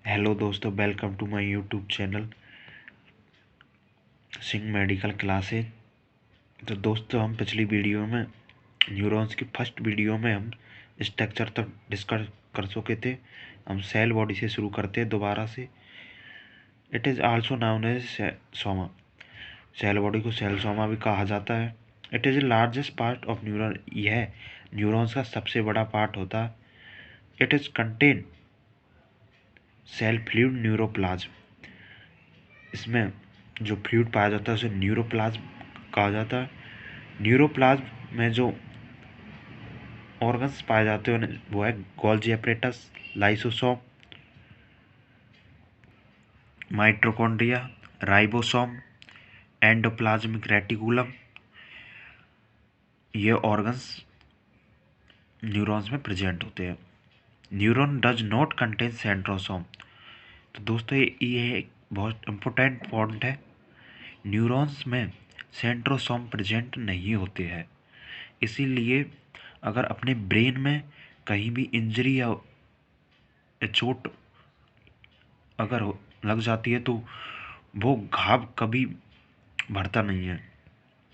Hello दोस्तों, welcome to my YouTube channel Singh medical classes. तो दोस्तों, हम पिछली वीडियो में न्यूरॉन्स की फर्स्ट वीडियो में हम स्ट्रक्चर तक डिस्कस कर चुके थे। हम सेल बॉडी से शुरू करते हैं दोबारा से। It is also known as soma. Cell body को सेल सोमा भी कहा जाता है। It is the largest part of neuron. यह न्यूरॉन्स का सबसे बड़ा पार्ट होता है। It is contain cell fluid neuroplasm. इसमें जो फ्लूइड पाया जाता है उसे न्यूरोप्लाज्म कहा जाता है। न्यूरोप्लाज्म में जो ऑर्गन्स पाए जाते हैं वो है Golgi apparatus, lysosome, mitochondria, ribosome, endoplasmic reticulum. ये ऑर्गन्स न्यूरॉन्स में प्रेजेंट होते हैं। Neuron does not contain centrosome. तो दोस्तों, ये एक बहुत इम्पोर्टेंट पॉइंट है। न्यूरॉन्स में सेंट्रोसोम प्रेजेंट नहीं होते हैं। इसीलिए अगर अपने ब्रेन में कहीं भी इंजरी या चोट अगर लग जाती है तो वो घाव कभी भरता नहीं है।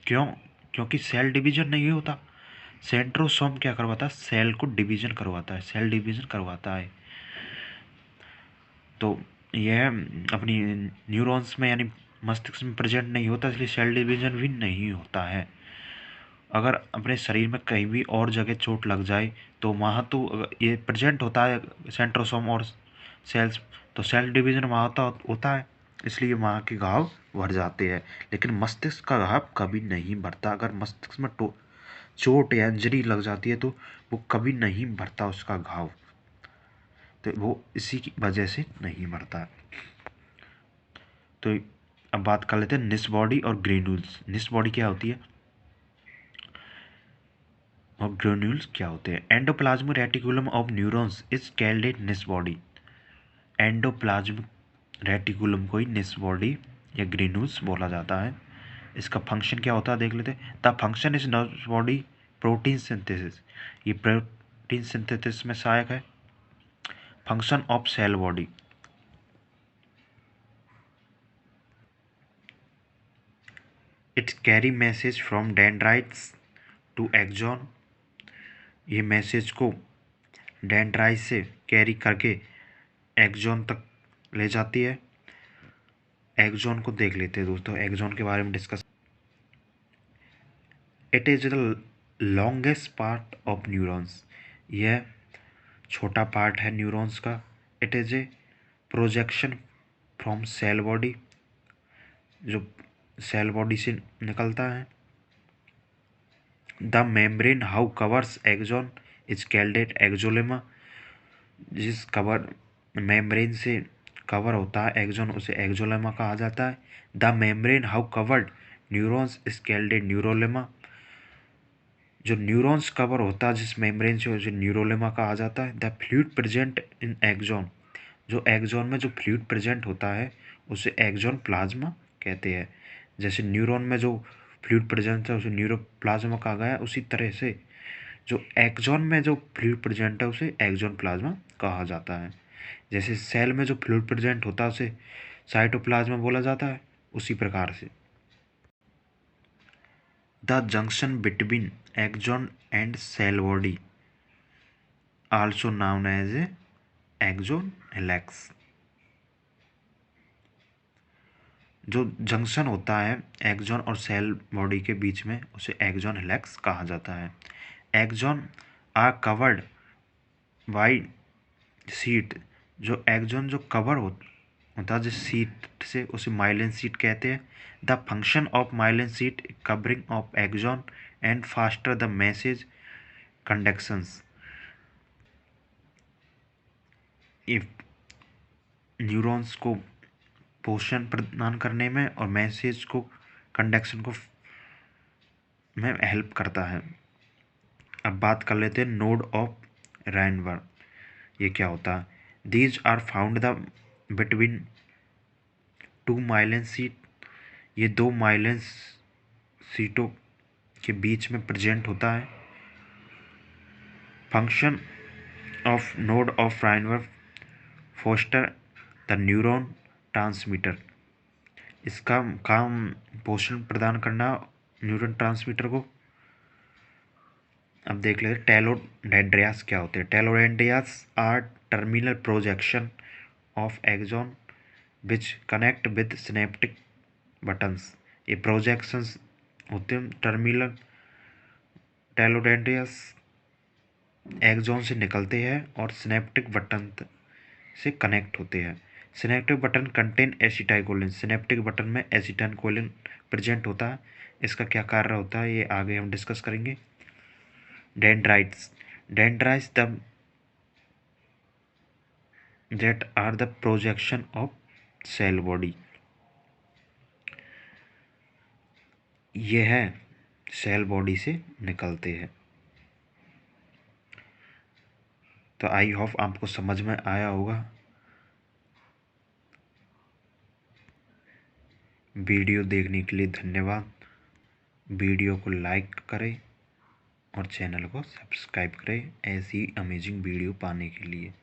क्यों? क्योंकि सेल डिवीजन नहीं होता। सेंट्रोसोम क्या करवाता है? सेल को डिवीजन करवाता है, सेल डिवीजन करवाता है। तो यह अपनी न्यूरॉन्स में यानी मस्तिष्क में प्रेजेंट नहीं होता, इसलिए सेल डिवीजन भी नहीं होता है। अगर अपने शरीर में कहीं भी और जगह चोट लग जाए तो वहाँ तो ये प्रेजेंट होता है सेंट्रोसोम और सेल्स, तो सेल डिवीजन वहाँ होता है, इसलिए वहाँ के घाव भर जाते हैं। लेकिन मस्तिष्क का घाव कभी नहीं भरता। अगर मस्तिष्क में चोट या इंजरी लग जाती है तो वो कभी नहीं भरता उसका घाव, तो वो इसी की वजह से नहीं भरता। तो अब बात कर लेते हैं निस बॉडी और ग्रेन्यूल्स। निस बॉडी क्या होती है और ग्रेन्यूल्स क्या होते हैं? Endoplasmic reticulum of neurons is called a निस बॉडी। एंडोप्लाज्मिक रेटिकुलम को ही निस बॉडी या ग्रेन्यूल्स बोला जाता है। इसका फंक्शन क्या होता है देख लेते हैं। The function is Nissl body protein synthesis. ये प्रोटीन सिंथेसिस में सहायक है। Function of cell body, its carry message from dendrites to axon. ये मैसेज को डेंड्राइट से कैरी करके एक्सॉन तक ले जाती है। एक्सॉन को देख लेते हैं दोस्तों, एक्सॉन के बारे में discuss. It is the longest part of neurons. यह छोटा पार्ट है न्यूरॉन्स का। It is a projection from cell body, जो सेल बॉडी से निकलता है। The membrane how covers axon is called axolemma. जिस कवर मेम्ब्रेन से कवर होता है एक्सॉन उसे एक्सोलेमा कहा जाता है। The membrane how covered neurons is called neurolemma. जो न्यूरॉन्स कवर होता है जिस मेम्ब्रेन से उसे न्यूरोलेमा कहा जाता है। The fluid present in axon, जो एक्सॉन में जो फ्लूइड प्रेजेंट होता है उसे एक्सॉन प्लाज्मा कहते हैं। जैसे न्यूरॉन में जो फ्लूइड प्रेजेंट है उसे न्यूरोप्लाज्मा कहा गया, उसी तरह से जो एक्सॉन में जो फ्लूइड प्रेजेंट है उसे एक्सॉन प्लाज्मा कहा जाता है। जैसे सेल में जो फ्लूइड प्रेजेंट होता है उसे साइटोप्लाज्मा बोला जाता है, उसी प्रकार से the junction between axon and cell body also known as axon hillock. जो जंक्शन होता है एक्सॉन और सेल बॉडी के बीच में उसे एक्सॉन हेलेक्स कहा जाता है। Axon are covered by sheath. जो एक्सॉन जो कवर होता है जिस सीट से उसे माइलिन सीट कहते हैं। The function of myelin sheath covering of axon and faster the message conductions. If neurons को पोषण प्रदान करने में और मैसेज को कंडक्शन को में हेल्प करता है। अब बात कर लेते हैं नोड ऑफ राइनबर्ग। ये क्या होता है? These are found the between two myelin sheath. ये दो माइलिन सीटों के बीच में प्रेजेंट होता है। Function of node of Ranvier foster the neuron transmitter, इसका काम पोषण प्रदान करना न्यूरॉन ट्रांसमीटर को। अब देख लेते टेलोडेंड्रियास क्या होते हैं। Telodendrias are terminal projection of axon which connect with synaptic buttons. ये प्रोजेक्शंस होते हैं टर्मिनल टेलोडेंड्रियास एक्सॉन से निकलते हैं और सिनेप्टिक बटन से कनेक्ट होते हैं। Synaptic button contain acetylcholine, synaptic button में एसिटाइलकोलिन प्रेजेंट होता है। इसका क्या कार्य होता है ये आगे हम डिस्कस करेंगे। Dendrites, dendrites the that are the projection of cell body, ये है सेल बॉडी से निकलते हैं। तो आई होप आपको समझ में आया होगा। वीडियो देखने के लिए धन्यवाद। वीडियो को लाइक करें और चैनल को सब्सक्राइब करें ऐसी अमेजिंग वीडियो पाने के लिए।